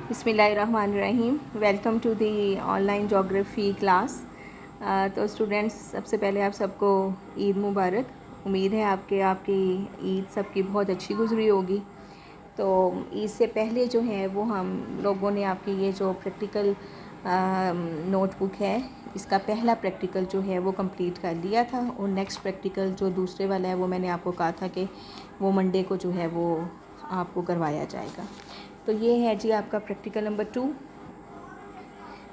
बिस्मिल्लाहिर्रहमानिर्रहीम। Welcome to the online geography class. तो students, सबसे पहले आप सबको ईद मुबारक। उम्मीद है आपकी ईद सबकी बहुत अच्छी गुजरी होगी। तो ईद से पहले जो है वो हम लोगों ने आपकी ये जो प्रैक्टिकल नोटबुक है, इसका पहला प्रैक्टिकल जो है वो कंप्लीट कर लिया था, और नेक्स्ट प्रैक्टिकल जो दूसरे वाला है वो मैंने आपको कहा था कि वो मंडे को जो है वो आपको करवाया जाएगा। तो ये है जी आपका प्रैक्टिकल नंबर 2,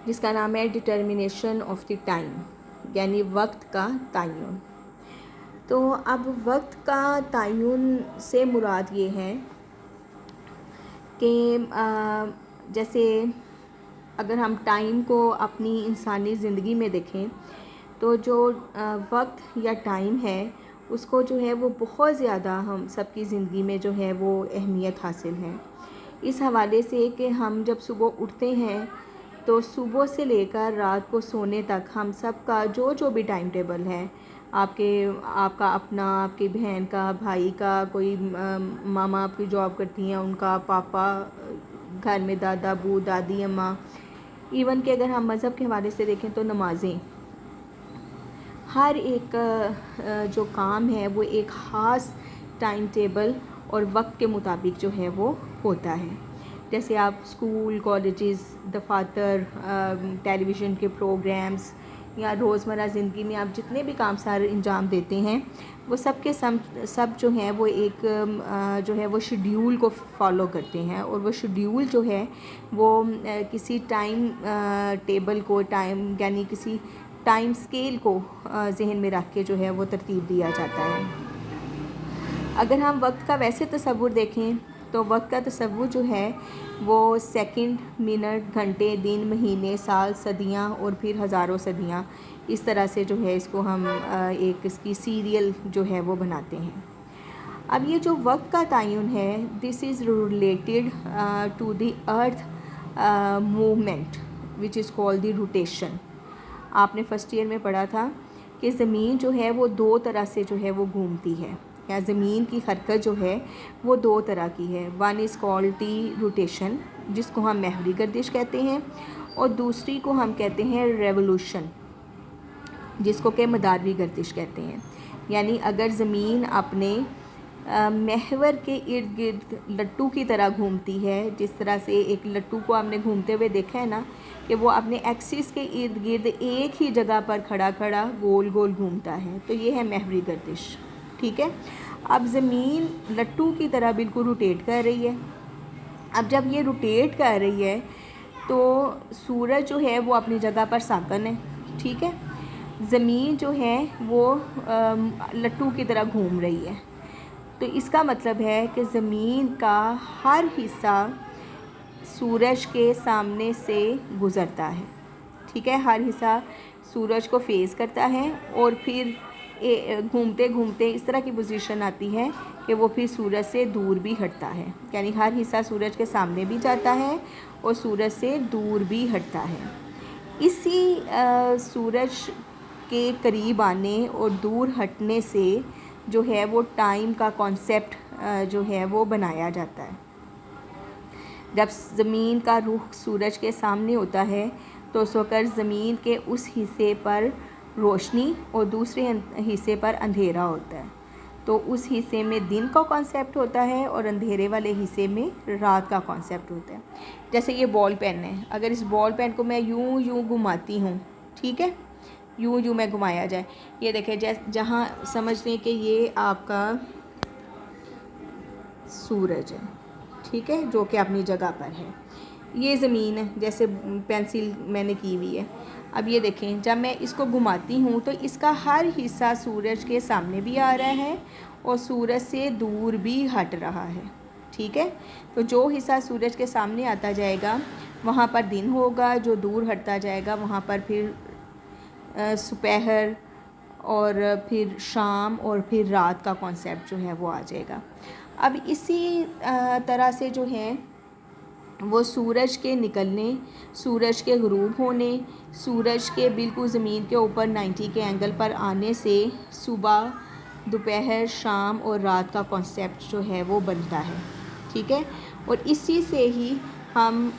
जिसका नाम है डिटर्मिनेशन ऑफ द टाइम, यानी वक्त का तयन। तो अब वक्त का तयन से मुराद ये है कि जैसे अगर हम टाइम को अपनी इंसानी ज़िंदगी में देखें तो जो वक्त या टाइम है उसको जो है वो बहुत ज़्यादा हम सबकी ज़िंदगी में जो है वो अहमियत हासिल है। इस हवाले से कि हम जब सुबह उठते हैं तो सुबह से लेकर रात को सोने तक हम सब का जो भी टाइम टेबल है, आपका अपना, आपकी बहन का, भाई का, कोई मामा आपकी जॉब करती हैं उनका, पापा घर में, दादा अबू, दादी अम्मा, इवन कि अगर हम मज़हब के हवाले से देखें तो नमाज़ें, हर एक जो काम है वो एक ख़ास टाइम टेबल और वक्त के मुताबिक जो है वो होता है। जैसे आप स्कूल, कॉलेजेस, दफातर, टेलीविज़न के प्रोग्राम्स या रोज़मर्रा ज़िंदगी में आप जितने भी काम सारे अंजाम देते हैं वो सब जो हैं वो एक जो है वो शेड्यूल को फॉलो करते हैं, और वो शेड्यूल जो है वो किसी टाइम टेबल को, टाइम यानी किसी टाइम स्केल को जहन में रख के जो है वो तरतीब दिया जाता है। अगर हम वक्त का वैसे तसव्वुर देखें तो वक्त का तसव्वुर जो है वो सेकंड, मिनट, घंटे, दिन, महीने, साल, सदियां और फिर हज़ारों सदियां, इस तरह से जो है इसको हम एक इसकी सीरियल जो है वो बनाते हैं। अब ये जो वक्त का तयन है, this is related to the earth movement which is called the rotation. आपने फर्स्ट ईयर में पढ़ा था कि ज़मीन जो है वो दो तरह से जो है वो घूमती है, या ज़मीन की हरकत जो है वो दो तरह की है। One is called the rotation, जिसको हम महवरी गर्दिश कहते हैं, और दूसरी को हम कहते हैं रेवोल्यूशन, जिसको कि मदारवी गर्दिश कहते हैं। यानी अगर ज़मीन अपने महवर के इर्द गिर्द लट्टू की तरह घूमती है, जिस तरह से एक लट्टू को आपने घूमते हुए देखा है ना, कि वो अपने एक्सिस के इर्द गिर्द एक ही जगह पर खड़ा खड़ा गोल गोल घूमता है, तो ये है महवरी गर्दिश। ठीक है। अब ज़मीन लट्टू की तरह बिल्कुल रोटेट कर रही है। अब जब ये रोटेट कर रही है तो सूरज जो है वो अपनी जगह पर साकन है। ठीक है। ज़मीन जो है वो लट्टू की तरह घूम रही है। तो इसका मतलब है कि ज़मीन का हर हिस्सा सूरज के सामने से गुज़रता है। ठीक है। हर हिस्सा सूरज को फेस करता है और फिर घूमते घूमते इस तरह की पोजीशन आती है कि वो फिर सूरज से दूर भी हटता है, यानी हर हिस्सा सूरज के सामने भी जाता है और सूरज से दूर भी हटता है। इसी सूरज के करीब आने और दूर हटने से जो है वो टाइम का कॉन्सेप्ट जो है वो बनाया जाता है। जब ज़मीन का रुख सूरज के सामने होता है तो उस वक़्त ज़मीन के उस हिस्से पर रोशनी और दूसरे हिस्से पर अंधेरा होता है। तो उस हिस्से में दिन का कॉन्सेप्ट होता है और अंधेरे वाले हिस्से में रात का कॉन्सेप्ट होता है। जैसे ये बॉल पेन है, अगर इस बॉल पेन को मैं यूं घुमाती हूँ, ठीक है, यूं मैं घुमाया जाए, ये देखें, जहाँ समझ लें कि ये आपका सूरज है, ठीक है, जो कि अपनी जगह पर है। ये ज़मीन है, जैसे पेंसिल मैंने की हुई है। अब ये देखें, जब मैं इसको घुमाती हूँ तो इसका हर हिस्सा सूरज के सामने भी आ रहा है और सूरज से दूर भी हट रहा है। ठीक है। तो जो हिस्सा सूरज के सामने आता जाएगा वहाँ पर दिन होगा, जो दूर हटता जाएगा वहाँ पर फिर सुपहर और फिर शाम और फिर रात का कॉन्सेप्ट जो है वो आ जाएगा। अब इसी तरह से जो है वो सूरज के निकलने, सूरज के ग़ुरूब होने, सूरज के बिल्कुल ज़मीन के ऊपर 90 के एंगल पर आने से सुबह, दोपहर, शाम और रात का कॉन्सेप्ट जो है वो बनता है। ठीक है। और इसी से ही हम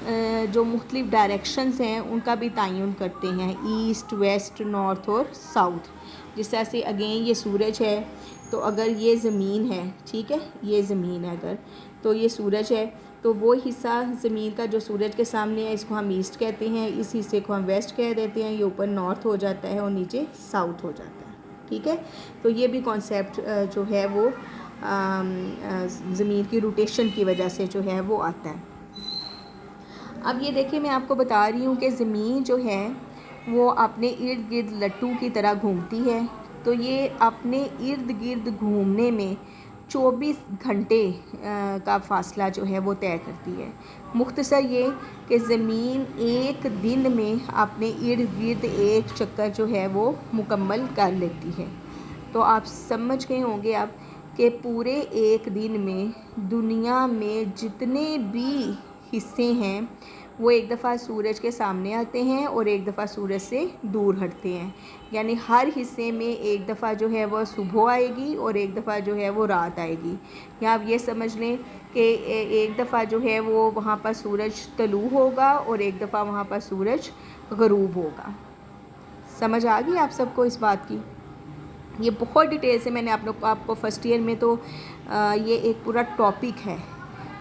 जो मुख्तलिफ़ डायरेक्शंस हैं उनका भी तयन करते हैं, ईस्ट, वेस्ट, नॉर्थ और साउथ। जिस तरह से अगेन ये सूरज है, तो अगर ये ज़मीन है, ठीक है, ये ज़मीन है अगर, तो ये सूरज है, तो वो हिस्सा ज़मीन का जो सूरज के सामने है इसको हम ईस्ट कहते हैं, इस हिस्से को हम वेस्ट कह देते हैं, ये ऊपर नॉर्थ हो जाता है और नीचे साउथ हो जाता है, ठीक है। तो ये भी कॉन्सेप्ट जो है वो ज़मीन की रोटेशन की वजह से जो है वो आता है। अब ये देखिए, मैं आपको बता रही हूँ कि ज़मीन जो है वो अपने इर्द गिर्द लट्टू की तरह घूमती है। तो ये अपने इर्द गिर्द घूमने में 24 घंटे का फ़ासला जो है वो तय करती है। मुख्तसर ये कि ज़मीन एक दिन में अपने इर्द गिर्द एक चक्कर जो है वो मुकम्मल कर लेती है। तो आप समझ गए होंगे अब कि पूरे एक दिन में दुनिया में जितने भी हिस्से हैं वो एक दफ़ा सूरज के सामने आते हैं और एक दफ़ा सूरज से दूर हटते हैं। यानी हर हिस्से में एक दफ़ा जो है वो सुबह आएगी और एक दफ़ा जो है वो रात आएगी। या आप ये समझ लें कि एक दफ़ा जो है वो वहाँ पर सूरज तलू होगा और एक दफ़ा वहाँ पर सूरज ग़रूब होगा। समझ आ गई आप सबको इस बात की? ये बहुत डिटेल से मैंने आपको फ़र्स्ट ईयर में तो ये एक पूरा टॉपिक है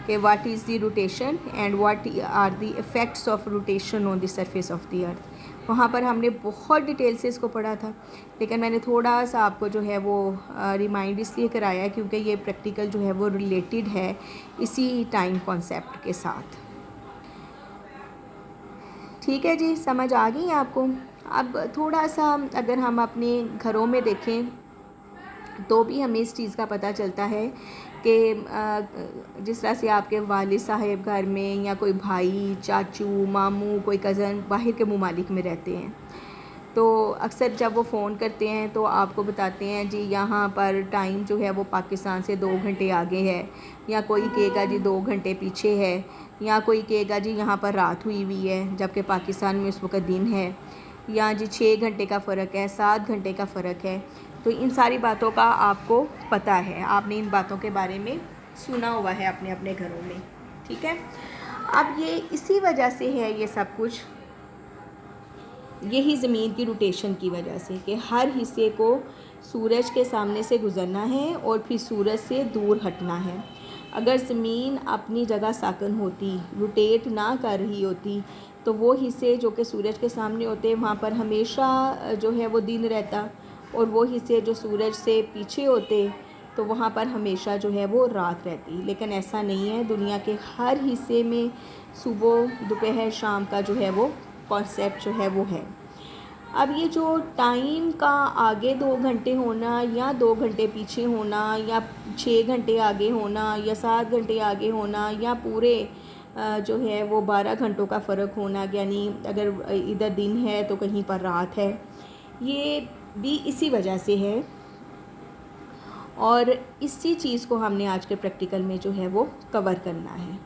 कि what is the rotation and what are the effects of rotation on the surface of the earth. वहाँ पर हमने बहुत डिटेल से इसको पढ़ा था, लेकिन मैंने थोड़ा सा आपको जो है वो रिमाइंड इसलिए कराया क्योंकि ये प्रैक्टिकल जो है वो रिलेटेड है इसी टाइम कॉन्सेप्ट के साथ। ठीक है जी, समझ आ गई आपको? अब थोड़ा सा अगर हम अपने घरों में देखें तो भी हमें इस चीज़ का पता चलता है कि जिस तरह से आपके वालिद साहब घर में या कोई भाई, चाचू, मामू, कोई कज़न बाहर के ममालिक में रहते हैं, तो अक्सर जब वो फ़ोन करते हैं तो आपको बताते हैं जी यहाँ पर टाइम जो है वो पाकिस्तान से 2 घंटे आगे है, या कोई कहेगा जी 2 घंटे पीछे है, या कोई कहेगा जी यहाँ पर रात हुई हुई है जबकि पाकिस्तान में उस वक्त दिन है, या जी 6 घंटे का फ़र्क है, 7 घंटे का फ़र्क है। तो इन सारी बातों का आपको पता है, आपने इन बातों के बारे में सुना हुआ है अपने अपने घरों में, ठीक है। अब ये इसी वजह से है ये सब कुछ, यही ज़मीन की रोटेशन की वजह से कि हर हिस्से को सूरज के सामने से गुज़रना है और फिर सूरज से दूर हटना है। अगर ज़मीन अपनी जगह साकन होती, रोटेट ना कर रही होती, तो वो हिस्से जो कि सूरज के सामने होते वहाँ पर हमेशा जो है वो दिन रहता, और वो हिस्से जो सूरज से पीछे होते तो वहाँ पर हमेशा जो है वो रात रहती। लेकिन ऐसा नहीं है, दुनिया के हर हिस्से में सुबह, दोपहर, शाम का जो है वो कॉन्सेप्ट जो है वो है। अब ये जो टाइम का आगे 2 घंटे होना या 2 घंटे पीछे होना या 6 घंटे आगे होना या 7 घंटे आगे होना या पूरे जो है वो 12 घंटों का फ़र्क होना, यानी अगर इधर दिन है तो कहीं पर रात है, ये भी इसी वजह से है। और इसी चीज़ को हमने आज के प्रैक्टिकल में जो है वो कवर करना है,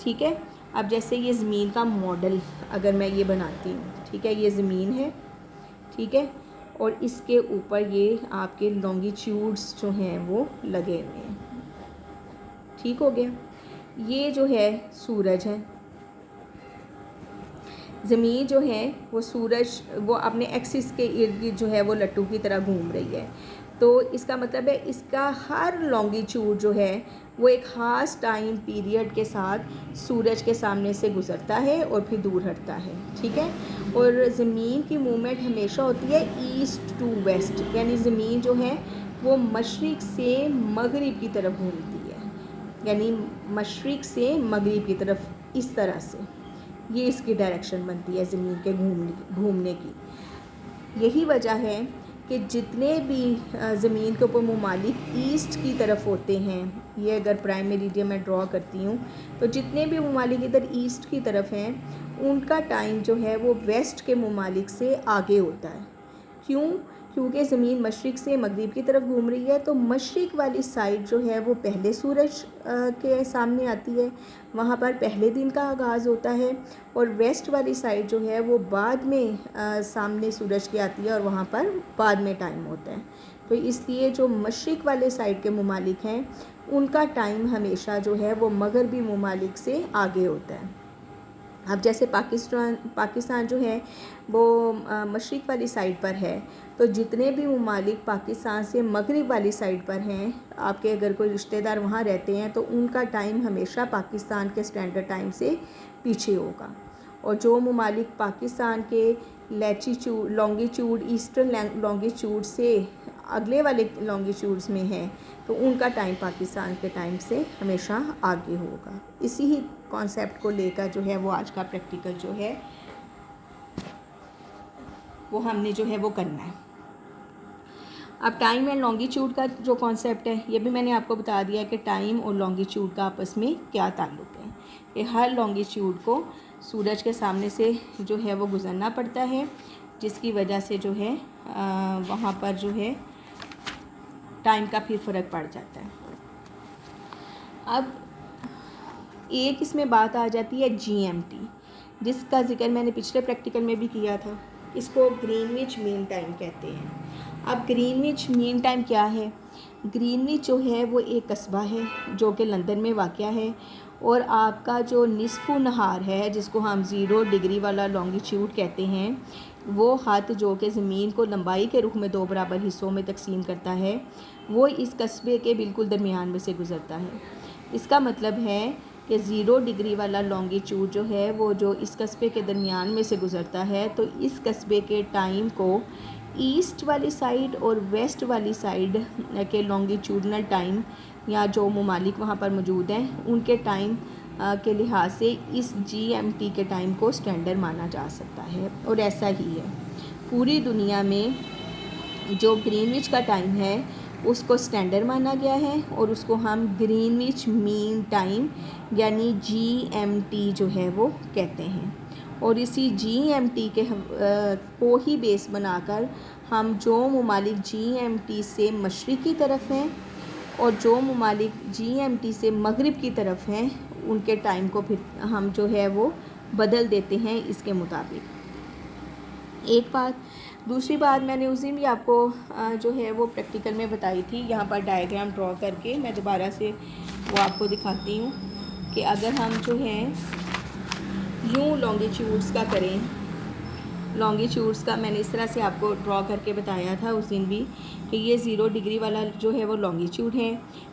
ठीक है। अब जैसे ये ज़मीन का मॉडल अगर मैं ये बनाती हूँ, ठीक है, ये ज़मीन है, ठीक है, और इसके ऊपर ये आपके लॉन्गिट्यूड्स जो हैं वो लगे हुए हैं, ठीक हो गया। ये जो है सूरज है, ज़मीन जो है वो सूरज वो अपने एक्सिस के इर्द गिर्द जो है वो लट्टू की तरह घूम रही है। तो इसका मतलब है इसका हर लॉन्गिट्यूड जो है वो एक ख़ास टाइम पीरियड के साथ सूरज के सामने से गुज़रता है और फिर दूर हटता है, ठीक है। और ज़मीन की मूवमेंट हमेशा होती है ईस्ट टू वेस्ट, यानी ज़मीन जो है वो मशरिक़ से मगरिब की तरफ घूमती है, यानी मशरिक़ से मगरिब की तरफ, इस तरह से ये इसकी डायरेक्शन बनती है ज़मीन के घूमने की। यही वजह है कि जितने भी ज़मीन के ऊपर ममालिक ईस्ट की तरफ होते हैं, ये अगर प्राइम मेरिडियन मैं ड्रॉ करती हूँ, तो जितने भी ममालिक इधर ईस्ट की तरफ हैं उनका टाइम जो है वो वेस्ट के ममालिक से आगे होता है। क्यों? क्योंकि ज़मीन मशरिक़ से मगरिब की तरफ घूम रही है, तो मशरिक़ वाली साइड जो है वो पहले सूरज के सामने आती है, वहाँ पर पहले दिन का आगाज़ होता है, और वेस्ट वाली साइड जो है वो बाद में सामने सूरज की आती है और वहाँ पर बाद में टाइम होता है। तो इसलिए जो मशरिक़ वाले साइड के ममालिक हैं उनका टाइम हमेशा जो है वो मगरबी ममालिक से आगे होता है। अब जैसे पाकिस्तान जो है वो मशरिक़ वाली साइड पर है, तो जितने भी ममालिक पाकिस्तान से मगरिब वाली साइड पर हैं, आपके अगर कोई रिश्तेदार वहाँ रहते हैं तो उनका टाइम हमेशा पाकिस्तान के स्टैंडर्ड टाइम से पीछे होगा। और जो ममालिक पाकिस्तान के लॉन्गिट्यूड ईस्टर्न लॉन्गिट्यूड से अगले वाले लॉन्गिट्यूड्स में है, तो उनका टाइम पाकिस्तान के टाइम से हमेशा आगे होगा। इसी ही कॉन्सेप्ट को लेकर जो है वो आज का प्रैक्टिकल जो है वो हमने जो है वो करना है। अब टाइम एंड लॉन्गिट्यूड का जो कॉन्सेप्ट है ये भी मैंने आपको बता दिया कि टाइम और लॉन्गिट्यूड का आपस में क्या ताल्लुक़ है। कि हर लॉन्गिट्यूड को सूरज के सामने से जो है वो गुज़रना पड़ता है, जिसकी वजह से जो है वहाँ पर जो है टाइम का फिर फ़र्क पड़ जाता है। अब एक इसमें बात आ जाती है GMT, जिसका जिक्र मैंने पिछले प्रैक्टिकल में भी किया था। इसको ग्रीनविच मीन टाइम कहते हैं। अब ग्रीनविच मीन टाइम क्या है? ग्रीनविच जो है वो एक कस्बा है जो कि लंदन में वाक़या है, और आपका जो निस्फ़ु नहार है, जिसको हम 0 डिग्री वाला लॉन्गिट्यूड कहते हैं, वो ख़त जो कि ज़मीन को लंबाई के रुख में 2 बराबर हिस्सों में तकसीम करता है, वो इस कस्बे के बिल्कुल दरमियान में से गुज़रता है। इसका मतलब है कि 0 डिग्री वाला लॉन्गिट्यूड जो है वो जो इस कस्बे के दरमियान में से गुज़रता है, तो इस कस्बे के टाइम को ईस्ट वाली साइड और वेस्ट वाली साइड के लॉन्गिट्यूडनल टाइम या जो ममालिक वहाँ पर मौजूद हैं उनके टाइम के लिहाज से इस GMT के टाइम को स्टैंडर्ड माना जा सकता है। और ऐसा ही है पूरी दुनिया में जो ग्रीनविच का टाइम है उसको स्टैंडर्ड माना गया है, और उसको हम ग्रीनविच मीन टाइम यानी GMT जो है वो कहते हैं। और इसी GMT के को ही बेस बनाकर हम जो ममालिक GMT से मशरिक़ी तरफ हैं और जो ममालिक GMT से मगरिब की तरफ हैं उनके टाइम को फिर हम जो है वो बदल देते हैं इसके मुताबिक। एक बात। दूसरी बात मैंने उस दिन भी आपको जो है वो प्रैक्टिकल में बताई थी। यहाँ पर डायग्राम ड्रॉ करके मैं दोबारा से वो आपको दिखाती हूँ कि अगर हम जो है यूँ लॉन्गिट्यूड्स का करें, लॉन्गिट्यूड्स का मैंने इस तरह से आपको ड्रॉ करके बताया था उस दिन भी कि ये 0 डिग्री वाला जो है वो लॉन्गिट्यूड है।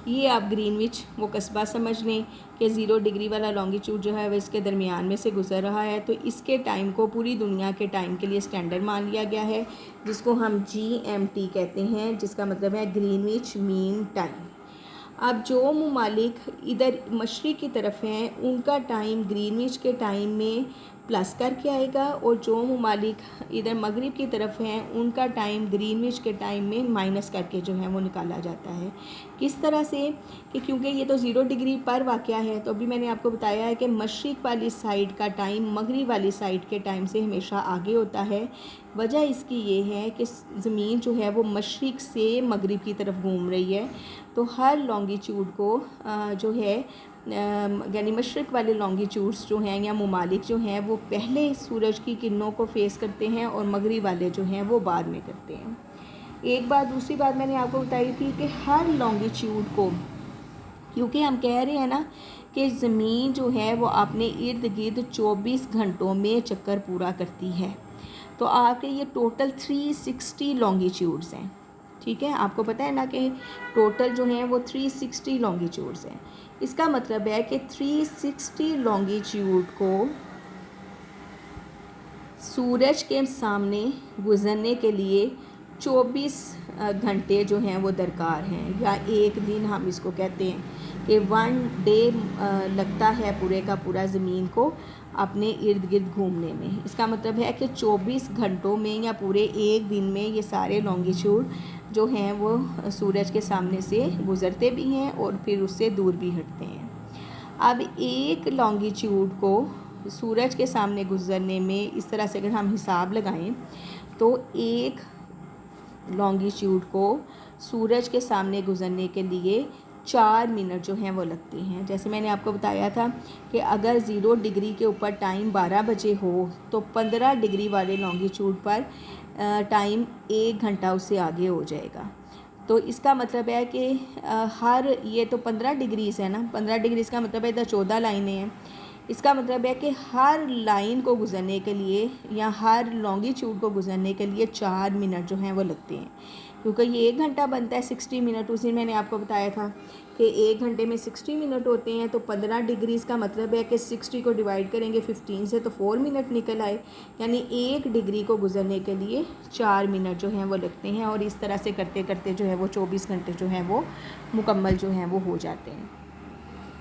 ये आप ग्रीनविच वो कस्बा समझ लें कि 0 डिग्री वाला लॉन्गिट्यूड जो है वो इसके दरमियान में से गुज़र रहा है, तो इसके टाइम को पूरी दुनिया के टाइम के लिए स्टैंडर्ड मान लिया गया है, जिसको हम GMT कहते हैं, जिसका मतलब है ग्रीनविच मीन टाइम। अब जो ममालिक इधर मशरिक़ की तरफ हैं उनका टाइम ग्रीनविच के टाइम में प्लस करके आएगा, और जो ममालिक इधर मगरिब की तरफ हैं उनका टाइम ग्रीनविच के टाइम में माइनस करके जो है वो निकाला जाता है। किस तरह से कि क्योंकि ये तो 0 डिग्री पर वाक़या है, तो अभी मैंने आपको बताया है कि मशरिक़ वाली साइड का टाइम मगरिब वाली साइड के टाइम से हमेशा आगे होता है। वजह इसकी ये है कि ज़मीन जो है वो मशरिक़ से मगरिब की तरफ घूम रही है, तो हर लॉन्गिट्यूड को जो है यानी मशरिक़ वाले लॉन्गिट्यूड्स जो हैं या ममालिक जो हैं वो पहले सूरज की किरणों को फेस करते हैं और मगरिब वाले जो हैं वो बाद में करते हैं। एक बात। दूसरी बात मैंने आपको बताई थी कि हर लॉन्गिट्यूड को, क्योंकि हम कह रहे हैं ना कि ज़मीन जो है वो अपने इर्द गिर्द 24 घंटों में चक्कर पूरा करती है, तो आपके ये टोटल 360 लॉन्गिट्यूड्स हैं। ठीक है, आपको पता है ना कि टोटल जो हैं वो 360 लॉन्गिट्यूड्स हैं। इसका मतलब है कि 360 लॉन्गिट्यूड को सूरज के सामने गुज़रने के लिए 24 घंटे जो हैं वो दरकार हैं, या एक दिन हम इसको कहते हैं कि 1 डे लगता है पूरे का पूरा ज़मीन को अपने इर्द गिर्द घूमने में। इसका मतलब है कि 24 घंटों में या पूरे एक दिन में ये सारे लॉन्गिट्यूड जो हैं वो सूरज के सामने से गुज़रते भी हैं और फिर उससे दूर भी हटते हैं। अब एक लॉन्गिट्यूड को सूरज के सामने गुज़रने में इस तरह से अगर हम हिसाब लगाएं तो एक लॉन्गिट्यूड को सूरज के सामने गुज़रने के लिए 4 मिनट जो हैं वो लगते हैं। जैसे मैंने आपको बताया था कि अगर 0 डिग्री के ऊपर टाइम 12 बजे हो तो 15 डिग्री वाले लॉन्गिट्यूड पर टाइम 1 घंटा उससे आगे हो जाएगा। तो इसका मतलब है कि हर ये तो 15 डिग्रीज़ है ना, 15 डिग्रीज़ का मतलब है इधर 14 लाइनें हैं, इसका मतलब है कि हर लाइन को गुज़रने के लिए या हर लॉन्गिट्यूड को गुज़रने के लिए 4 मिनट जो हैं वो लगते हैं। क्योंकि ये 1 घंटा बनता है 60 मिनट, उसी मैंने आपको बताया था कि 1 घंटे में 60 मिनट होते हैं। तो 15 डिग्री इसका मतलब है कि 60 को डिवाइड करेंगे 15 से तो 4 मिनट निकल आए, यानी 1 डिग्री को गुज़रने के लिए 4 मिनट जो हैं वो लगते हैं। और इस तरह से करते करते जो है वो 24 घंटे जो हैं वो मुकम्मल जो हैं वो हो जाते हैं।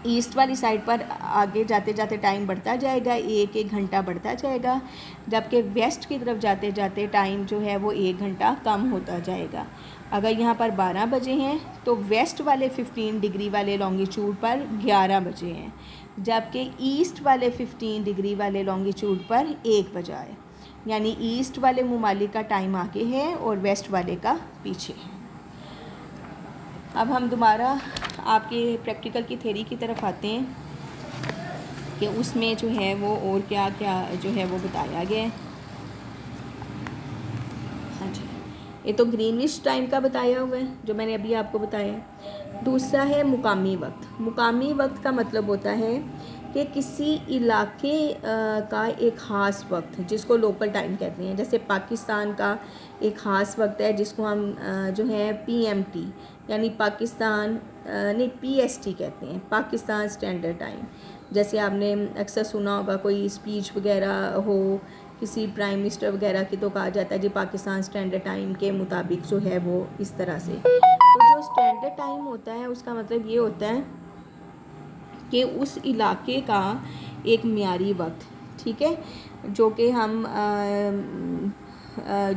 ईस्ट वाली साइड पर आगे जाते जाते टाइम बढ़ता जाएगा, 1-1 घंटा बढ़ता जाएगा, जबकि वेस्ट की तरफ जाते जाते टाइम जो है वो 1 घंटा कम होता जाएगा। अगर यहाँ पर 12 बजे हैं तो वेस्ट वाले 15 डिग्री वाले लॉन्गिट्यूड पर 11 बजे हैं, जबकि ईस्ट वाले 15 डिग्री वाले लॉन्गिट्यूड पर 1 बजा है। यानी ईस्ट वाले ममालिक का टाइम आगे है और वेस्ट वाले का पीछे है। अब हम दोबारा आपके प्रैक्टिकल की थ्योरी की तरफ आते हैं कि उसमें जो है वो और क्या क्या जो है वो बताया गया है। हाँ जी, ये तो ग्रीनविच टाइम का बताया हुआ है जो मैंने अभी आपको बताया है। दूसरा है मुकामी वक्त। मुकामी वक्त का मतलब होता है कि किसी इलाके का एक ख़ास वक्त जिसको लोकल टाइम कहते हैं। जैसे पाकिस्तान का एक ख़ास वक्त है जिसको हम जो है PMT यानी पाकिस्तान नहीं PST कहते हैं, पाकिस्तान स्टैंडर्ड टाइम। जैसे आपने अक्सर सुना होगा कोई स्पीच वगैरह हो किसी प्राइम मिनिस्टर वगैरह की तो कहा जाता है जी पाकिस्तान स्टैंडर्ड टाइम के मुताबिक जो है वो इस तरह से। तो जो स्टैंडर्ड टाइम होता है उसका मतलब ये होता है कि उस इलाके का एक मियारी वक्त, ठीक है, जो कि हम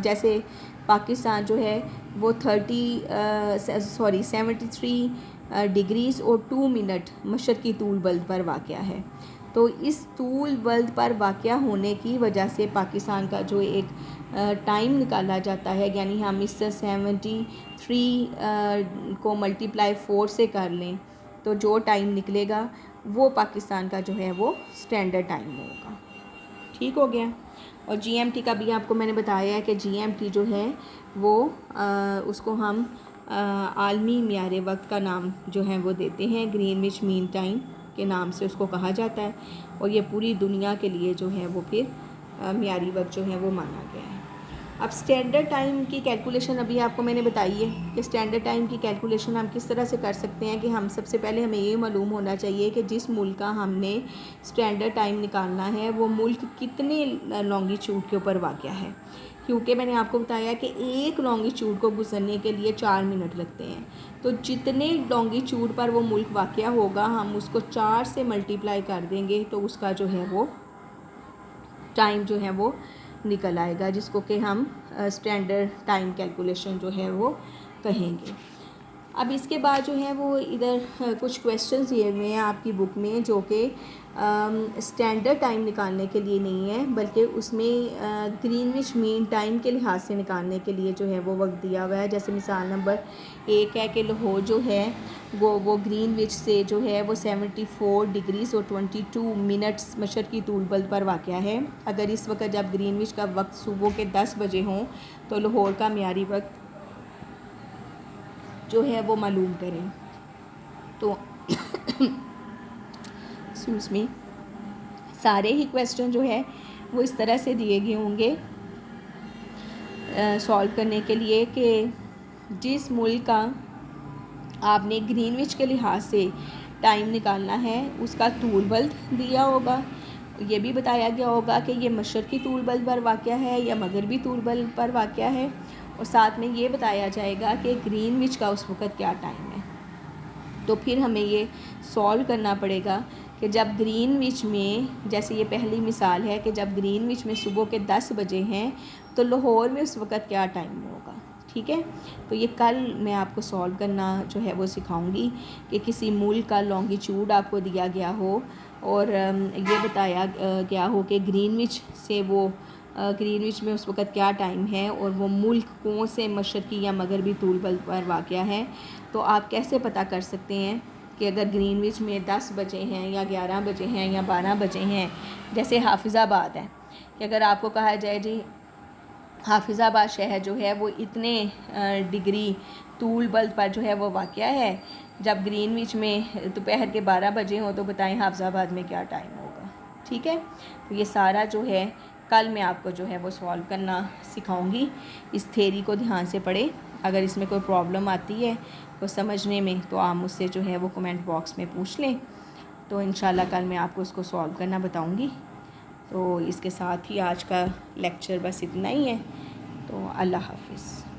जैसे पाकिस्तान जो है वो 73 डिग्रीज़ और 2 मिनट मशरक़ी तूल बल्द पर वाक़या है। तो इस तूल बल्द पर वाक़या होने की वजह से पाकिस्तान का जो एक टाइम निकाला जाता है, यानी हम इस 73 को मल्टीप्लाई 4 से कर लें तो जो टाइम निकलेगा वो पाकिस्तान का जो है वो स्टैंडर्ड टाइम होगा। ठीक हो गया। और GMT का भी आपको मैंने बताया है कि GMT जो है वो उसको हम आलमी मियार वक्त का नाम जो है वो देते हैं, ग्रीनविच मीन टाइम के नाम से उसको कहा जाता है। और ये पूरी दुनिया के लिए जो है वो फिर मियारी वक्त जो है वो माना गया है। अब स्टैंडर्ड टाइम की कैलकुलेशन अभी आपको मैंने बताई है कि स्टैंडर्ड टाइम की कैलकुलेशन हम किस तरह से कर सकते हैं कि हम सबसे पहले हमें ये मालूम होना चाहिए कि जिस मुल्क का हमने स्टैंडर्ड टाइम निकालना है वो मुल्क कितने लॉन्गिट्यूड के ऊपर वाक़या है। क्योंकि मैंने आपको बताया कि एक लॉन्गिट्यूड को गुजरने के लिए 4 मिनट लगते हैं। तो जितने लॉन्गिट्यूड पर वो मुल्क वाक़या होगा हम उसको 4 से मल्टीप्लाई कर देंगे तो उसका जो है वो टाइम जो है वो निकल आएगा, जिसको कि हम स्टैंडर्ड टाइम कैलकुलेशन जो है वो कहेंगे। अब इसके बाद जो है वो इधर कुछ क्वेश्चंस दिए हुए हैं आपकी बुक में जो कि स्टैंडर्ड टाइम निकालने के लिए नहीं है बल्कि उसमें ग्रीनविच मीन टाइम के लिहाज से निकालने के लिए जो है वो वक्त दिया हुआ है। जैसे मिसाल नंबर 1 है कि लाहौर जो है वो ग्रीनविच से जो है वो 74 डिग्रीज़ और 22 मिनट्स मशरक़ी तूल बल्द पर वाक़या है। अगर इस वक्त जब ग्रीनविच का वक्त सुबह के 10 बजे हों तो लाहौर का मियारी वक्त जो है वो मालूम करें। तो एक्सक्यूज़ मी, सारे ही क्वेश्चन जो है वो इस तरह से दिए गए होंगे सॉल्व करने के लिए कि जिस मुल्क का आपने ग्रीनविच के लिहाज से टाइम निकालना है उसका तूल बल्द दिया होगा, ये भी बताया गया होगा कि ये मशरक़ी तूल बल्द पर वाक़या है या मगरबी तूल बल्द पर वाक़या है, और साथ में ये बताया जाएगा कि ग्रीनविच का उस वक़्त क्या टाइम है। तो फिर हमें ये सॉल्व करना पड़ेगा कि जब ग्रीनविच में, जैसे ये पहली मिसाल है कि जब ग्रीनविच में सुबह के 10 बजे हैं तो लाहौर में उस वक़्त क्या टाइम होगा। ठीक है, तो ये कल मैं आपको सॉल्व करना जो है वो सिखाऊंगी कि किसी मुल्क का लॉन्गिट्यूड आपको दिया गया हो और ये बताया गया हो कि ग्रीनविच से वो ग्रीनविच में उस वक़्त क्या टाइम है और वो मुल्क कौन से मशरक़ी या मगरबी तूल बल्द पर वाक़या है। तो आप कैसे पता कर सकते हैं कि अगर ग्रीनविच में 10 बजे हैं या 11 बजे हैं या 12 बजे हैं। जैसे हाफिज़ाबाद है कि अगर आपको कहा जाए जी हाफिज़ाबाद शहर जो है वो इतने डिग्री तूल बल्द पर जो है वो वाक़या है, जब ग्रीनविच में दोपहर के 12 बजे हों तो बताएं हाफिज़ाबाद में क्या टाइम होगा। ठीक है। तो ये सारा जो है कल मैं आपको जो है वो सॉल्व करना सिखाऊंगी। इस थ्योरी को ध्यान से पढ़ें। अगर इसमें कोई प्रॉब्लम आती है को समझने में तो आप मुझसे जो है वो कमेंट बॉक्स में पूछ लें, तो इंशाल्लाह कल मैं आपको उसको सॉल्व करना बताऊंगी। तो इसके साथ ही आज का लेक्चर बस इतना ही है। तो अल्लाह हाफ़िज़।